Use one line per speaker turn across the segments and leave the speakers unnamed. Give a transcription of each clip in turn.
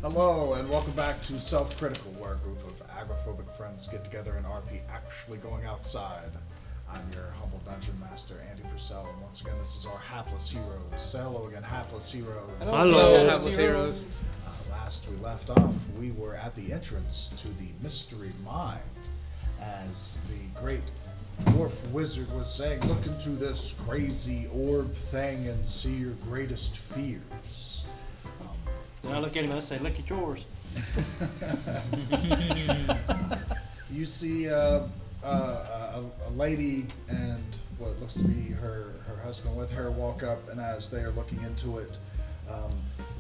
Hello, and welcome back to Self-Critical, where a group of agoraphobic friends get together in RP actually going outside. I'm your humble dungeon master, Andy Purcell, and once again, this is our Hapless Heroes. Say hello again, Hapless Heroes.
Hello,
Hapless Heroes.
Last we left off, we were at the entrance to the Mystery Mine, as the great dwarf wizard was saying, look into this crazy orb thing and see your greatest fears.
Then I look at him and I say, look at yours.
You see a lady and what looks to be her husband with her walk up, and as they are looking into it,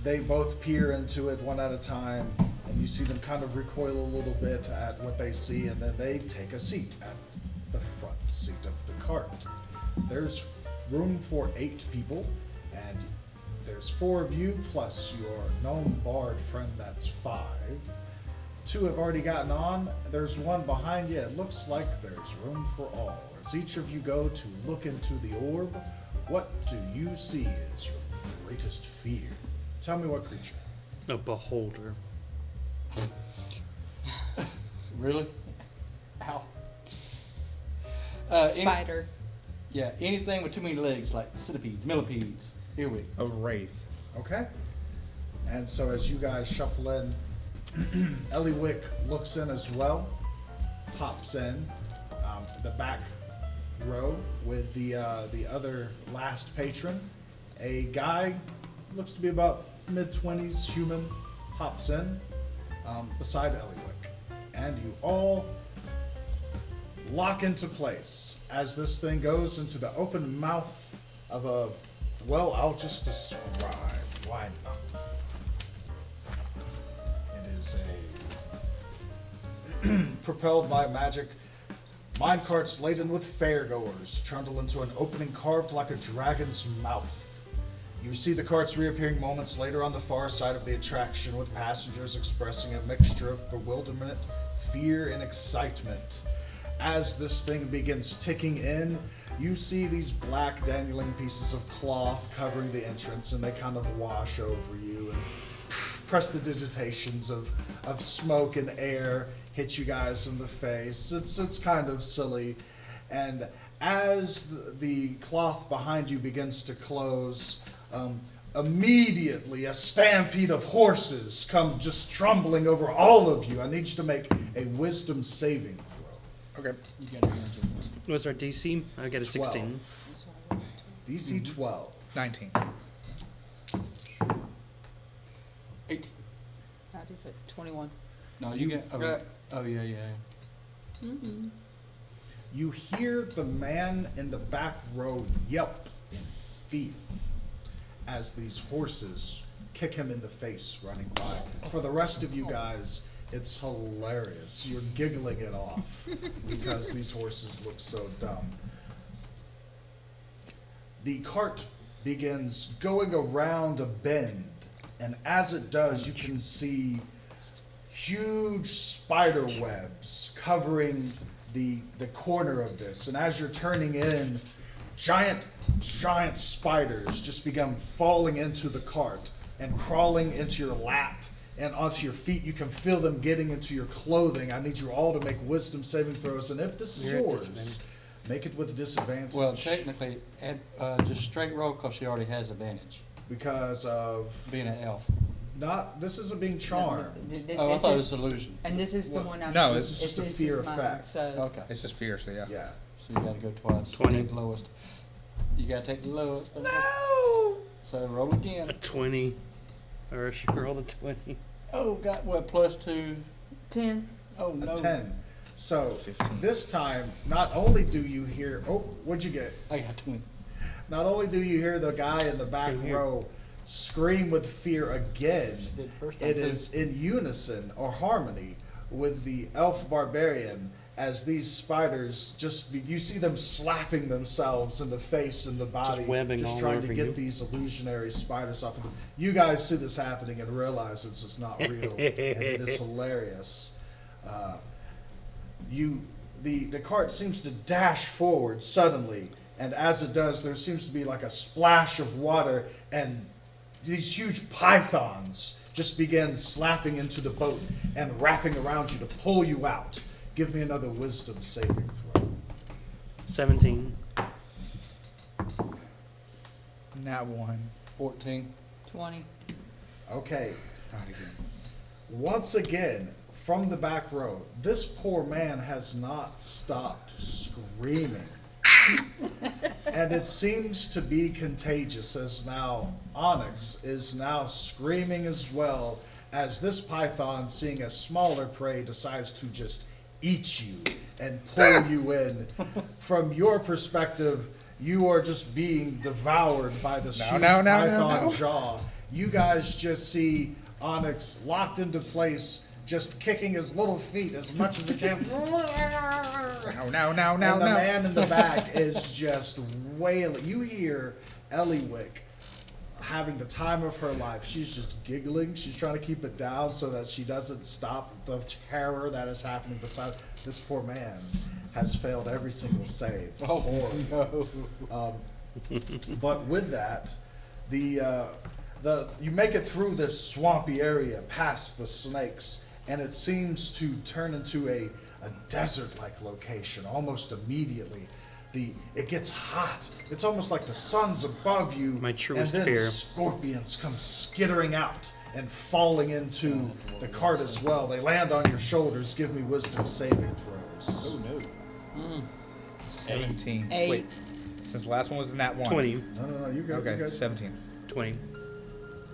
they both peer into it one at a time, and you see them kind of recoil a little bit at what they see, and then they take a seat at the front seat of the cart. There's room for 8 people, and there's 4 of you, plus your gnome bard friend, that's 5. 2 have already gotten on. There's 1 behind you. It looks like there's room for all. As each of you go to look into the orb, what do you see as your greatest fear? Tell me what creature.
A beholder.
Really? Ow.
Spider.
Anything with too many legs, like centipedes, millipedes, earwigs.
A wraith.
Okay. And so as you guys shuffle in, Eliwick looks in as well, pops in the back row with the other last patron. A guy, looks to be about mid-20s, human, hops in beside Eliwick. And you all lock into place as this thing goes into the open mouth of a, well, I'll just describe. Why not? It is a propelled by magic. Minecarts laden with fairgoers trundle into an opening carved like a dragon's mouth. You see the carts reappearing moments later on the far side of the attraction, with passengers expressing a mixture of bewilderment, fear, and excitement. As this thing begins ticking in, you see these black dangling pieces of cloth covering the entrance, and they kind of wash over you and press the digitations of smoke and air hit you guys in the face. It's kind of silly. And as the cloth behind you begins to close, immediately a stampede of horses come just tumbling over all of you. I need you to make a wisdom saving throw.
Okay.
You got to imagine.
What's our DC? I got a 16.
DC 12.
19.
18.
I did it. 21.
No, you get. Oh, yeah.
Mm-hmm.
You hear the man in the back row yelp in fear as these horses kick him in the face running by. For the rest of you guys, it's hilarious. You're giggling it off because these horses look so dumb. The cart begins going around a bend, and as it does, you can see huge spider webs covering the corner of this. And as you're turning in, giant spiders just begin falling into the cart and crawling into your lap and onto your feet. You can feel them getting into your clothing. I need you all to make wisdom saving throws, and if this is
You're at
yours,
disadvantage.
make it with disadvantage.
Well, technically, just straight roll because she already has advantage,
because of
being an elf.
not this isn't being charmed.
Oh, I thought it was illusion.
And this is the
Well,
one I'm.
no,
this is just a
this
fear
is mine,
effect.
So
Okay.
It's just fear, so yeah.
Yeah.
So you got to go twice.
20.
Take the lowest. You got to take the lowest.
no.
So roll again.
A 20. Or I should roll a 20.
Oh, got what? +2.
10.
Oh, no.
A 10. So
15.
this time, not only do you hear, what'd you get?
I got 20.
Not only do you hear the guy in the back
Same here.
row scream with fear again,
She did first time
it
too.
is in unison or harmony with the elf barbarian, as these spiders you see them slapping themselves in the face and the body,
webbing all
trying
over
to get
you.
these illusionary spiders off of them. You guys see this happening and realize it's just not real, and it is hilarious. The cart seems to dash forward suddenly, and as it does, there seems to be like a splash of water, and these huge pythons just begins slapping into the boat and wrapping around you to pull you out. Give me another wisdom saving throw.
17.
Nat 1.
14.
20.
Okay.
Not again.
Once again, from the back row, this poor man has not stopped screaming. And it seems to be contagious, as now Onyx is now screaming as well, as this python, seeing a smaller prey, decides to just eat you and pull you in. From your perspective, you are just being devoured by this huge python jaw. You guys just see Onyx locked into place, just kicking his little feet as much as he can.
No.
And the man in the back is just wailing. You hear Eliwick having the time of her life. She's just giggling. She's trying to keep it down so that she doesn't stop the terror that is happening beside this poor man. Has failed every single save.
Oh,
Horrible.
no.
But with that, you make it through this swampy area, past the snakes, and it seems to turn into a desert-like location almost immediately. It gets hot. It's almost like the sun's above you,
My truest
and then
fear.
scorpions come skittering out and falling into the cart as well. They land on your shoulders. Give me wisdom saving throws.
Oh, no.
17.
8.
Wait, since the last one was a Nat 1.
20.
No, you go.
Okay,
You go.
17.
20.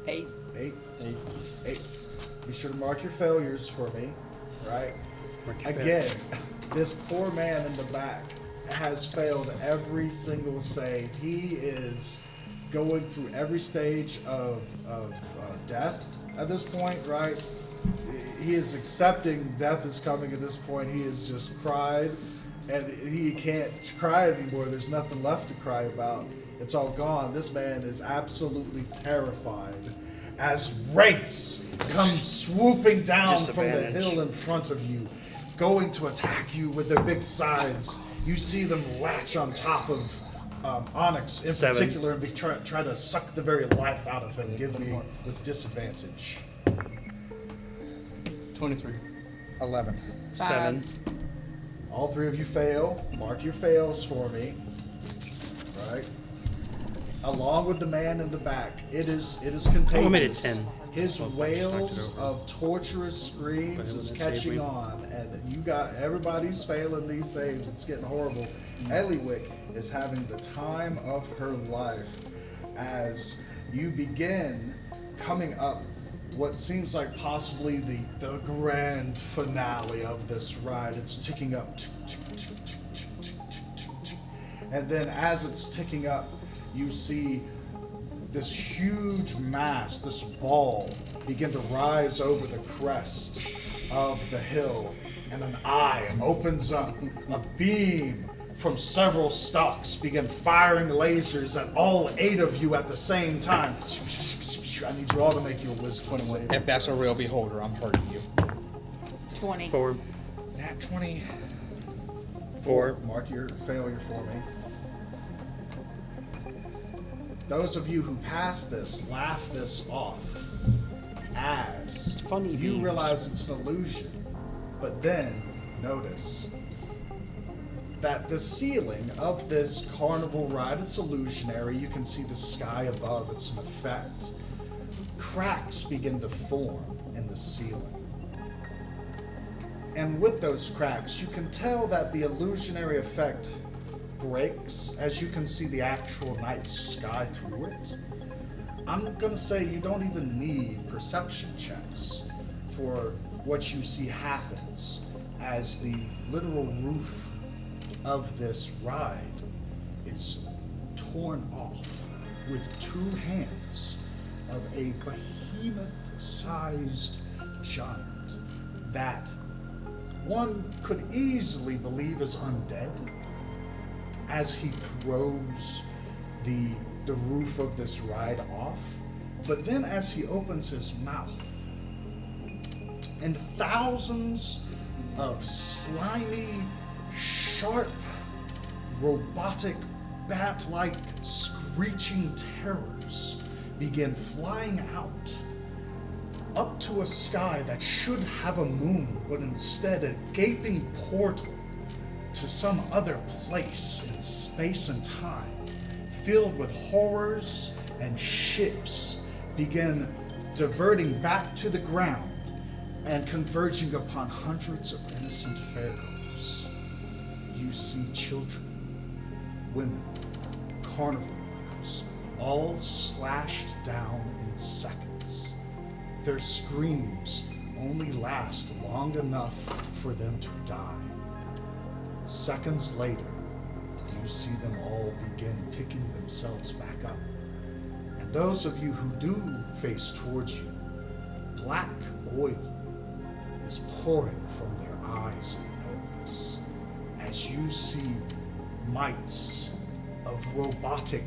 8.
8.
8.
8. Be sure to mark your failures for me, right?
Mark your
Again, this poor man in the back has failed every single save. He is going through every stage of death at this point, right? He is accepting death is coming at this point. He has just cried, and he can't cry anymore. There's nothing left to cry about. It's all gone. This man is absolutely terrified as wraiths come swooping down from the
Disadvantage.
hill in front of you, going to attack you with their big sides. You see them latch on top of Onyx in
7.
particular and try to suck the very life out of him. Give me with disadvantage.
23.
11.
7.
All three of you fail. Mark your fails for me. Right. Along with the man in the back, it is contagious.
I made it 10.
His
Well, I just knocked
wails
it over.
of torturous screams
But
is
it wouldn't save
catching
me.
on, and you got everybody's failing these saves. It's getting horrible. Eliwick is having the time of her life as you begin coming up what seems like possibly the grand finale of this ride. It's ticking up, and then as it's ticking up, you see this huge mass, this ball, begin to rise over the crest of the hill, and an eye opens up. A beam from several stalks begin firing lasers at all 8 of you at the same time. I need you all to make your wisdom save.
If that's a real beholder, I'm hurting you.
20.
4.
Nat 20.
4.
Mark your failure for me. Those of you who pass this, laugh this off as
funny
you
beams.
realize it's an illusion. But then notice that the ceiling of this carnival ride, it's illusionary. You can see the sky above, it's an effect. Cracks begin to form in the ceiling. And with those cracks, you can tell that the illusionary effect breaks as you can see the actual night sky through it. I'm gonna say you don't even need perception checks for what you see happens as the literal roof of this ride is torn off with 2 hands of a behemoth-sized giant that one could easily believe is undead as he throws the roof of this ride off. But then as he opens his mouth, and thousands of slimy, sharp, robotic, bat-like, screeching terrors begin flying out up to a sky that should have a moon, but instead a gaping portal to some other place in space and time, filled with horrors and ships, begin diverting back to the ground and converging upon hundreds of innocent fairgoers. You see children, women, carnival workers, all slashed down in seconds. Their screams only last long enough for them to die. Seconds later, you see them all begin picking themselves back up. And those of you who do face towards you, black oil is pouring from their eyes and nose as you see mites of robotic,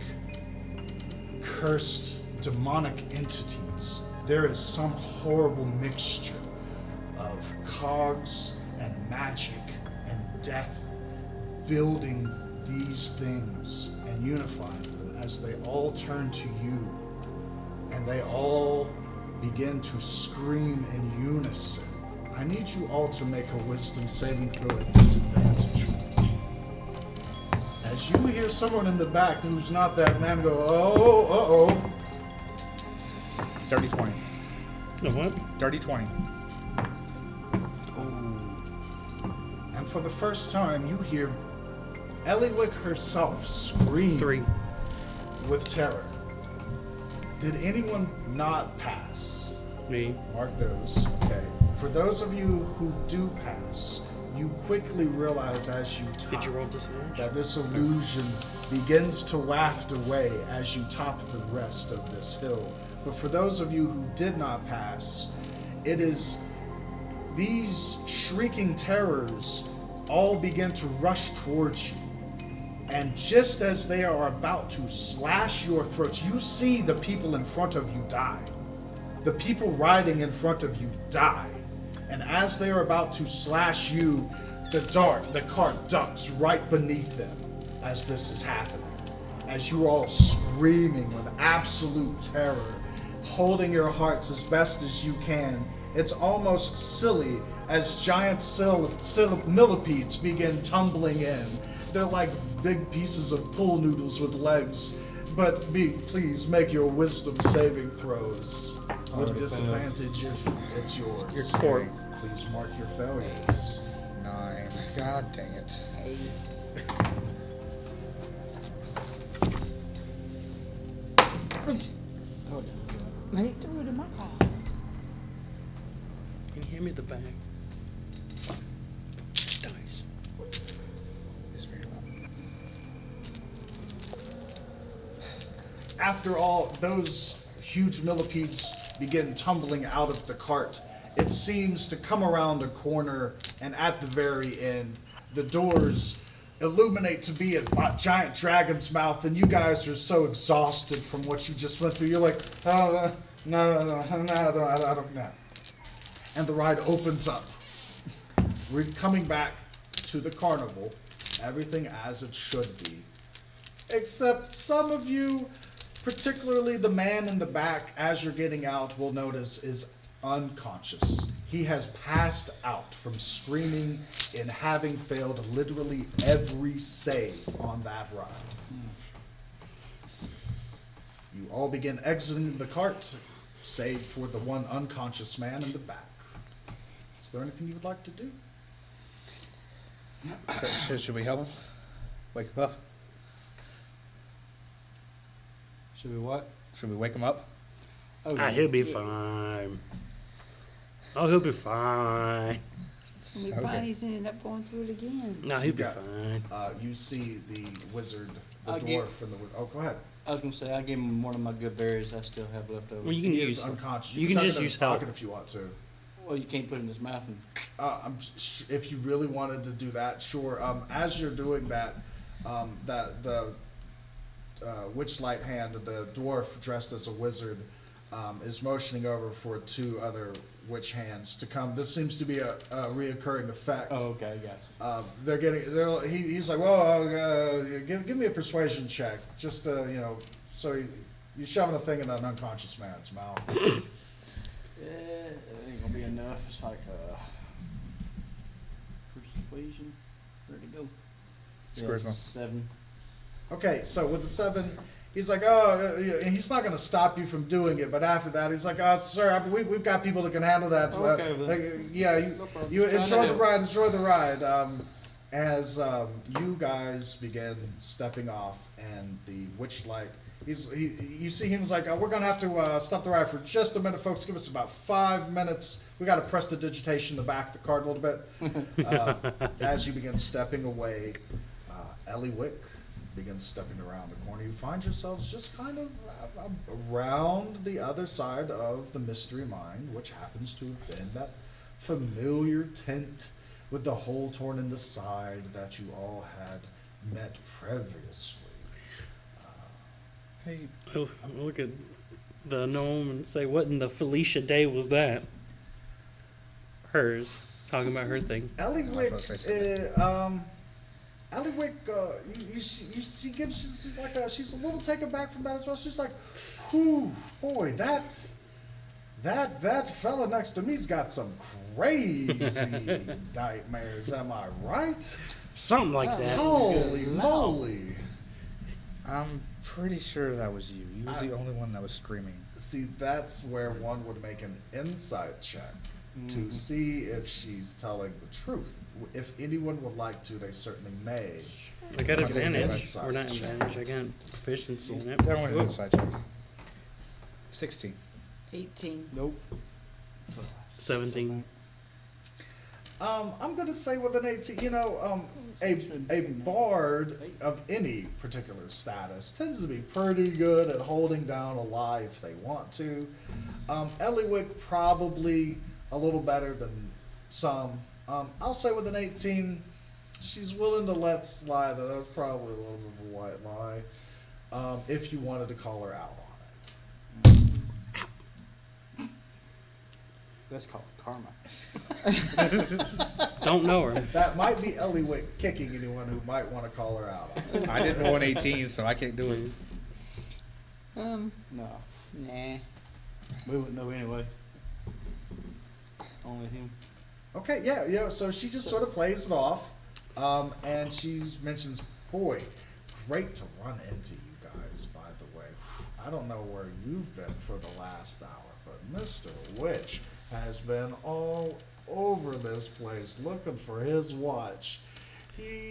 cursed, demonic entities. There is some horrible mixture of cogs and magic and death building these things and unifying them as they all turn to you and they all begin to scream in unison. I need you all to make a wisdom saving throw at disadvantage. As you hear someone in the back who's not that man go, oh, uh-oh.
Dirty 20.
A what?
Dirty 20.
And for the first time, you hear Eliwick herself scream
3.
with terror. Did anyone not pass?
Me.
Mark those. Okay. For those of you who do pass, you quickly realize as you top
Did you roll disadvantage?
that this illusion begins to waft away as you top the rest of this hill. But for those of you who did not pass, it is these shrieking terrors all begin to rush towards you. And just as they are about to slash your throats, you see the people in front of you die. The people riding in front of you die. And as they are about to slash you, the cart ducks right beneath them as this is happening. As you are all screaming with absolute terror, holding your hearts as best as you can. It's almost silly as giant millipedes begin tumbling in. They're like big pieces of pool noodles with legs. But please make your wisdom saving throws with a disadvantage if it's yours.
You're scored.
Please mark your failures.
9. God dang it.
8. He threw it in my car.
Can you hand me the bag? Just dice.
It's very loud.
After all, those huge millipedes begin tumbling out of the cart. It seems to come around a corner, and at the very end, the doors illuminate to be a giant dragon's mouth, and you guys are so exhausted from what you just went through. You're like, oh, no, I don't know. And the ride opens up. We're coming back to the carnival, everything as it should be. Except some of you, particularly the man in the back, as you're getting out, will notice is unconscious. He has passed out from screaming and having failed literally every save on that ride. You all begin exiting the cart, save for the one unconscious man in the back. Is there anything you would like to do?
So should we help him? Wake him up?
Should we what?
Should we wake him up?
Oh,
He'll be fine. Oh, he'll be fine.
We
Okay.
probably he's ended up going through it again.
No, he'll be
Yeah.
fine.
You see the wizard, the
I'll
dwarf,
get-
and the wizard. Oh, go ahead.
I was gonna say I gave him one of my good berries I still have left over.
Well, you can
He
use
is unconscious.
You can
tuck
just
it in
use
his pocket
help.
if you want to.
Well, you can't put it in his mouth and.
If you really wanted to do that, sure. As you're doing that, the witchlight hand, the dwarf dressed as a wizard, is motioning over for 2 other witch hands to come. This seems to be a reoccurring effect.
Oh, okay, I got you.
He's like, well, give me a persuasion check, just so you're shoving a thing in an unconscious man's mouth.
it ain't gonna be enough. It's like persuasion. Where'd it go? Yeah, it's
Charisma.
a 7.
Okay, so with the 7, he's like, oh, he's not going to stop you from doing it. But after that, he's like, oh, sir, we've got people that can handle that.
Okay, then.
Yeah,
No problem.
you
Trying to
enjoy the
help.
ride. Enjoy the ride. As you guys begin stepping off, and the witchlight, you see him's like, we're gonna have to stop the ride for just a minute, folks. Give us about 5 minutes. We got to press the digitation in the back of the card a little bit. As you begin stepping away, Ellie Wick begins stepping around the corner. You find yourselves just kind of around the other side of the mystery mine, which happens to have been that familiar tent with the hole torn in the side that you all had met previously.
Hey,
I'll look at the gnome and say, what in the Felicia day was that? Hers. Talking about her thing.
Ellie
was
Wick,
about to say something.
Ellie Wick, you see, she's like she's a little taken back from that as well. She's like, whew, boy, that fella next to me's got some crazy nightmares. Am I right?
Something like
Oh.
that.
Holy
Good
moly!
I'm pretty sure that was you. You was the only one that was screaming.
See, that's where one would make an insight check to
Mhm.
see if she's telling the truth. If anyone would like to, they certainly may.
I got
I'll take
advantage.
insight
Or not
check.
advantage, I got proficiency in it.
That one
Whoop.
inside check. 16.
18.
Nope.
17.
I'm gonna say with an 18, a bard of any particular status tends to be pretty good at holding down a lie if they want to. Eliwick probably a little better than some. I'll say with an 18, she's willing to let slide that was probably a little bit of a white lie. If you wanted to call her out on it.
That's called karma.
Don't know her.
That might be Eliwick kicking anyone who might want to call her out on it.
I didn't know an 18, so I can't do it.
No,
Nah.
we wouldn't know anyway. Only him.
Okay, yeah. So she just sort of plays it off, and she mentions, "Boy, great to run into you guys. By the way, I don't know where you've been for the last hour, but Mr. Witch has been all over this place looking for his watch.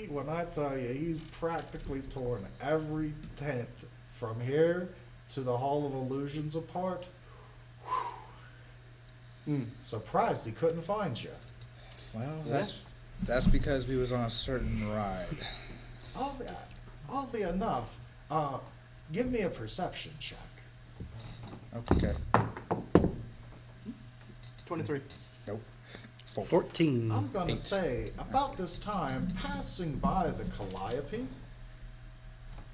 When I tell you, he's practically torn every tent from here to the Hall of Illusions apart. Surprised he couldn't find you."
Well,
Yeah.
that's because we was on a certain ride.
Oddly enough, give me a perception check.
Okay.
23.
Nope. 4.
14.
I'm gonna
8.
say, about this time, passing by the Calliope,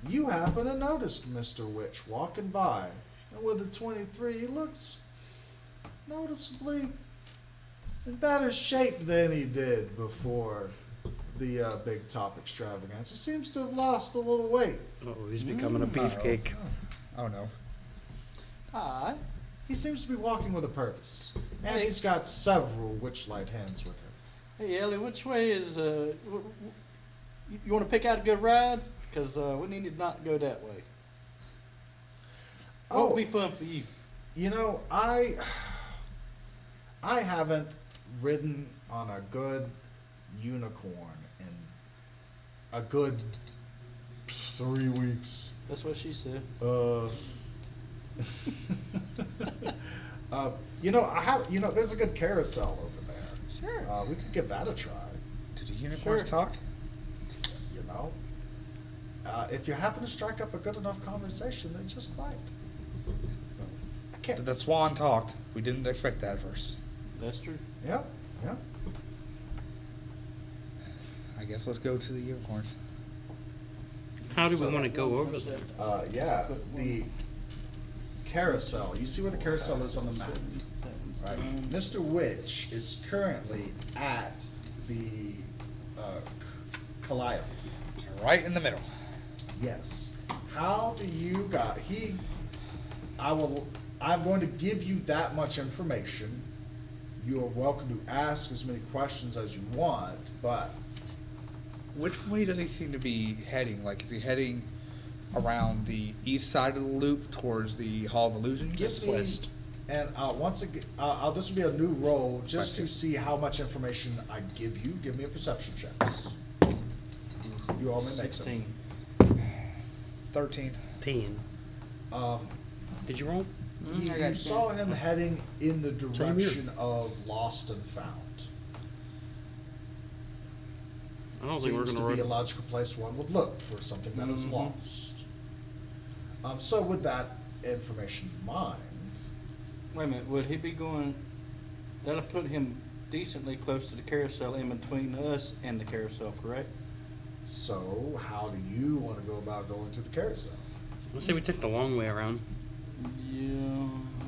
you happen to notice Mr. Witch walking by, and with a 23, he looks noticeably in better shape than he did before the big top extravaganza. He seems to have lost a little weight.
Oh, he's becoming a beefcake.
Oh no.
Alright.
He seems to be walking with a purpose, and
Hey.
he's got several witchlight hands with him.
Hey, Ellie, which way is, you want to pick out a good ride? Because we need to not go that way. What
Oh,
would be fun for you?
I haven't ridden on a good unicorn in a good 3 weeks.
That's what she said.
There's a good carousel over there.
Sure.
We could give that a try.
Did the unicorns
Sure.
talk?
You know, if you happen to strike up a good enough conversation, they just might. I can't.
The swan talked. We didn't expect that at first.
That's true.
Yep. Yep.
I guess let's go to the unicorns.
How do
So-
we want to go over there?
Yeah. The carousel. You see where the carousel is on the map. Right. Mr. Witch is currently at the Calliope.
Right in the middle.
Yes. How do you got I will I'm going to give you that much information. You are welcome to ask as many questions as you want, but
Which way does he seem to be heading? Like, is he heading around the east side of the loop towards the Hall of Illusions?
give me, and once again, this will be a new roll just to
Okay.
see how much information I give you. Give me a perception checks. You all may make
16.
13.
10.
them.
Did you roll?
You,
I got
you saw
10.
him heading in the
Same
direction of Lost and Found.
I don't think we're
Seems
gonna
to be a
roll.
logical place one would look for something that is
Mhm.
lost. So with that information in mind,
Wait a minute, would he be going, that'll put him decently close to the carousel in between us and the carousel, correct?
so how do you want to go about going to the carousel?
Let's say we took the long way around.
Yeah,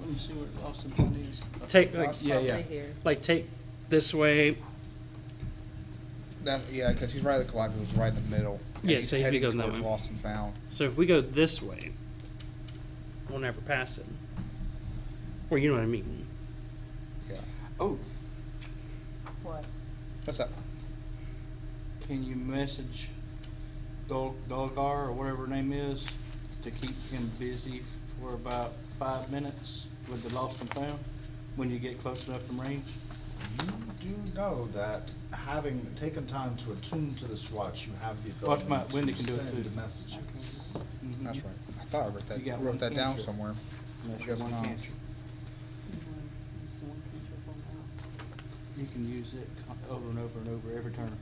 let me see where Lost and Found is.
Take
Probably here.
like take this way.
Yeah, because he's right at the collective, he's right in the middle. And
Yeah,
he's
so he'd be
heading
going that
towards
way.
Lost and Found.
So if we go this way, we'll never pass it. Or you know what I mean?
Yeah.
Oh,
What?
What's up?
can you message Golgar or whatever her name is to keep him busy for about 5 minutes with the Lost and Found when you get close enough from range?
You do know that having taken time to attune to this watch, you have the
Watch
ability
my- Wendy
to
can do it
send
too.
messages.
Mhm.
That's right. I thought I wrote that,
You got
wrote
one
that down
cantrip.
somewhere.
Unless
I
you
guess
want
not.
cancer. You can use it over and over and over every turn.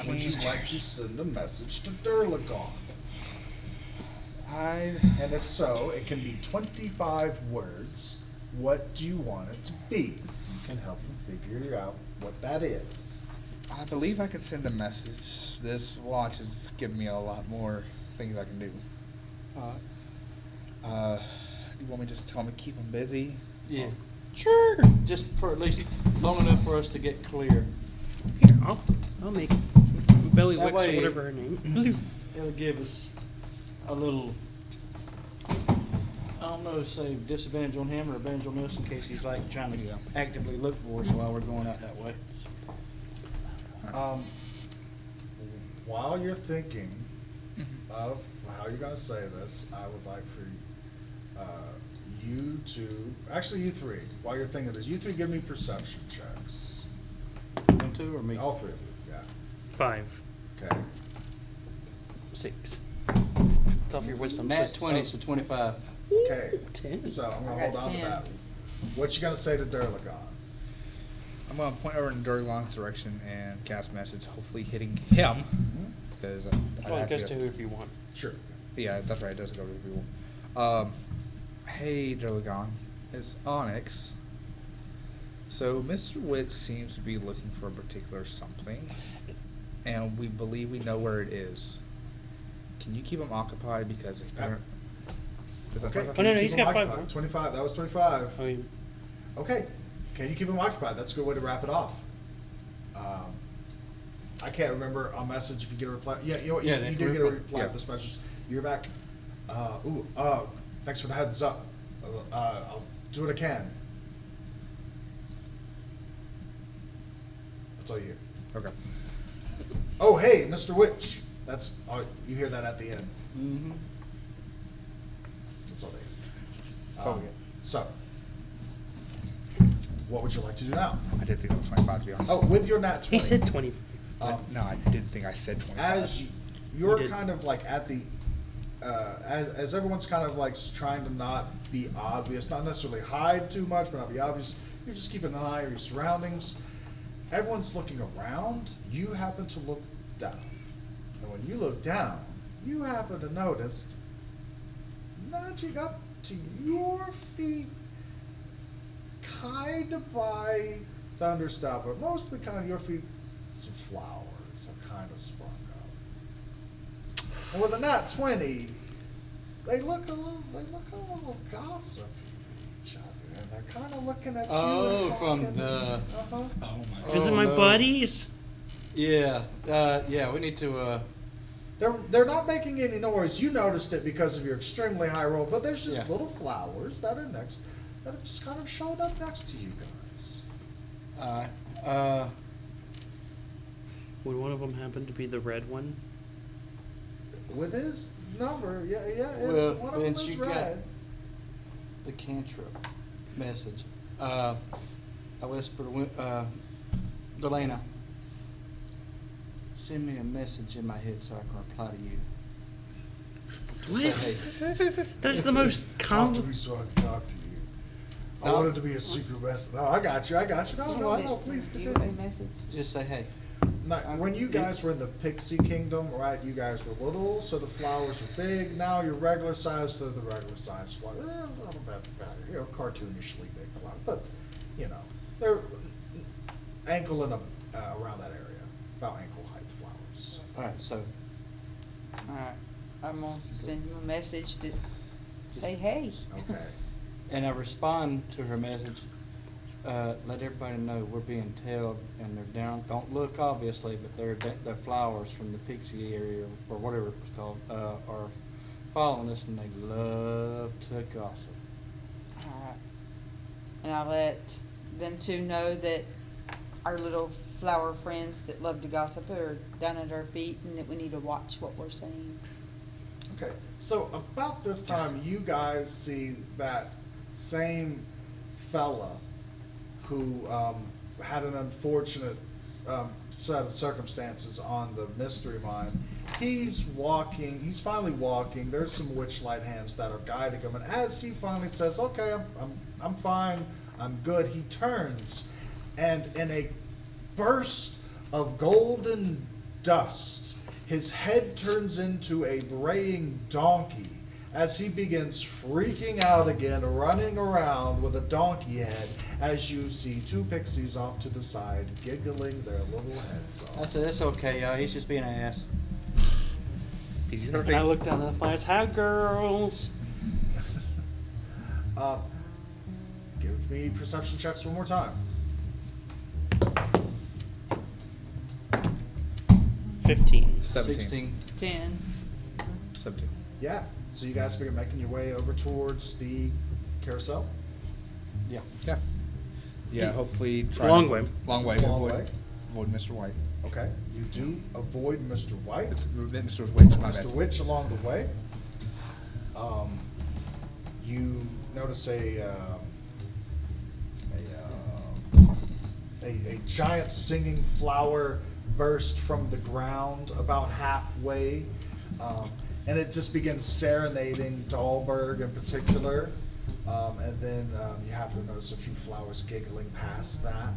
Would you like to send a message to Durlagon? And if so, it can be 25 words. What do you want it to be? You can help him figure out what that is.
I believe I can send a message. This watch has given me a lot more things I can do.
Alright.
Do you want me just to tell me to keep him busy?
Yeah,
Sure.
just for at least long enough for us to get clear.
Here, I'll make Belly
That
Wicks or
way-
whatever her name.
It'll give us a little, I don't know, say disadvantage on him or advantage on us in case he's like trying to
Yeah.
actively look for us while we're going out that way.
While you're thinking
Mm-hmm.
of how you're going to say this, I would like for you to, actually you three, while you're thinking of this, you three give me perception checks.
Them two or me?
All three of you,
5,
yeah. Okay.
6. It's off your wisdom.
Nat
so-
20, so 25.
Okay.
10.
So I'm going
I
to hold
got
on to
10.
that. What you going to say to Durlagon?
I'm going to point over in Durlong's direction and cast message, hopefully hitting him. Because
Well, it goes to who if you want.
Sure.
Yeah, that's right. It does go to the people. Hey, Durlagon. It's Onyx. So, Mr. Witch seems to be looking for a particular something, and we believe we know where it is. Can you keep him occupied because it's better? Is that
Okay.
five?
Oh, no,
Keep
he's
him
got 5
occupied.
more.
25. That was 25.
I mean,
Okay. Can you keep him occupied? That's a good way to wrap it off. I can't remember a message if you get a reply. Yeah, you know what?
Yeah,
you
they
did
can
get a
reply.
reply
Yeah.
to this message. You're back. Thanks for the heads up. I'll do what I can. That's all you hear.
Okay.
Oh, hey, Mr. Witch. That's you hear that at the end.
Mm-hmm.
That's all they hear.
So,
So, what would you like to do now?
I did think it was 25 to be honest.
Oh, with your nat 20.
he said 20.
No, I didn't think I said 25.
As you're
You did.
kind of like at the, as everyone's kind of like trying to not be obvious, not necessarily hide too much, but not be obvious. You're just keeping an eye on your surroundings. Everyone's looking around. You happen to look down, and when you look down, you happen to notice nudging up to your feet, kind of by Thunderstop, but mostly kind of your feet, some flowers have kind of sprung up. And with a nat 20, they look a little gossipy to each other, and they're kind of looking at you.
Oh,
and
from
talking.
the-
Uh-huh.
Oh my
Is it
Oh,
my
no.
buddies?
Yeah, yeah, we need to
They're not making any noise. You noticed it because of your extremely high roll, but there's just
Yeah.
little flowers that have just kind of showed up next to you guys.
Alright,
Would one of them happen to be the red one?
With his number, yeah,
Well,
one of them
Vince,
is
you got-
red.
the cantrip message. I whispered to Delana, send me a message in my head so I can reply to you.
What?
Say,
That's the most
Talk to
common.
me so I can talk to you. I
No.
want it to be a secret message. No, I got you. No, please
Send you
continue.
a message?
just say, hey.
Now, when you guys were in the Pixie Kingdom, right, you guys were little, so the flowers were big. Now you're regular size, so the regular size flowers. A little bit better, cartoonishly big flowers. But, they're ankle and around that area. About ankle height flowers.
Alright, so
Alright, I'm gonna send him a message that say, hey.
Okay.
and I respond to her message, let everybody know we're being tailed and they're down. Don't look obviously, but they're flowers from the Pixie area or whatever it was called, are following us and they love to gossip.
Alright. And I'll let them two know that our little flower friends that love to gossip are down at our feet and that we need to watch what we're saying.
Okay, so about this time, you guys see that same fella who had an unfortunate set of circumstances on the mystery mine. He's finally walking. There's some witchlight hands that are guiding him, and as he finally says, "Okay, I'm fine, I'm good," he turns, and in a burst of golden dust, his head turns into a braying donkey as he begins freaking out again, running around with a donkey head, as you see two pixies off to the side, giggling their little heads
I
off.
said, that's okay, y'all. He's just being an ass.
And I looked down at the flies. Hi, girls.
Give me perception checks one more time.
15.
17.
10.
17.
Yeah, so you guys begin making your way over towards the carousel.
Yeah.
Yeah. Yeah, hopefully try
Long
to-
way.
Long way.
Long
avoid,
way.
avoid Mr. White.
Okay, you do avoid Mr. White.
Mr. Witch, my bad.
Mr. Witch along the way. You notice a giant singing flower burst from the ground about halfway, and it just begins serenading Dahlberg in particular. And then you happen to notice a few flowers giggling past that.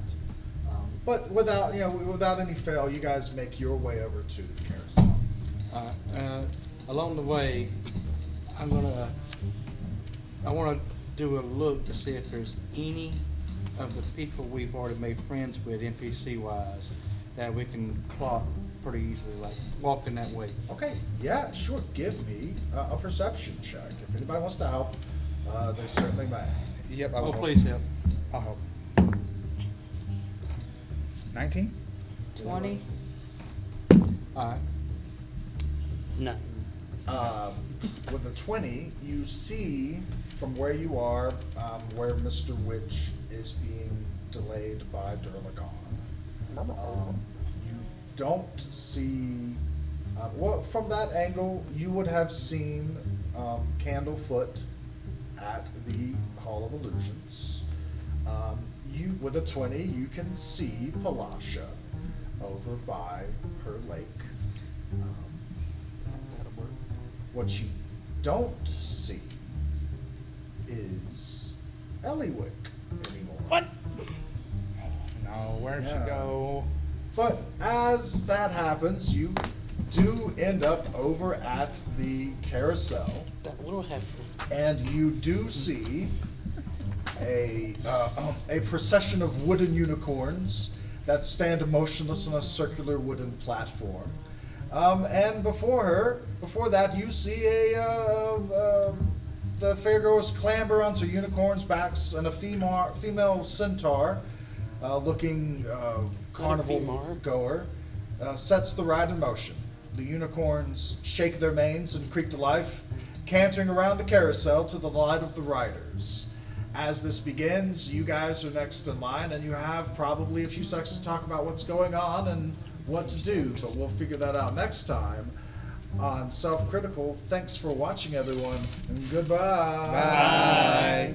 But without any fail, you guys make your way over to the carousel.
Along the way, I want to do a look to see if there's any of the people we've already made friends with, NPC wise, that we can clock pretty easily, like walking that way.
Okay, yeah, sure. Give me a perception check. If anybody wants to help, they certainly may.
Yep, I will
Oh,
help.
please help.
I'll help. 19?
20.
All right.
No.
With a 20, you see from where you are where Mr. Witch is being delayed by Durlagon. You don't see. Well, from that angle, you would have seen Candlefoot at the Hall of Illusions. With a 20, you can see Palasha over by her lake.
That'll work.
What you don't see is Eliwick anymore.
What?
No, where'd
Yeah.
she go?
But as that happens, you do end up over at the carousel,
That little heifer.
and you do see a procession of wooden unicorns that stand motionless on a circular wooden platform. And before that, you see the fairgoers clamber onto unicorns' backs, and a female centaur, looking carnival
femur.
goer, sets the ride in motion. The unicorns shake their manes and creak to life, cantering around the carousel to the delight of the riders. As this begins, you guys are next in line, and you have probably a few seconds to talk about what's going on and what to do, but we'll figure that out next time on Self Critical. Thanks for watching, everyone, and goodbye.
Bye.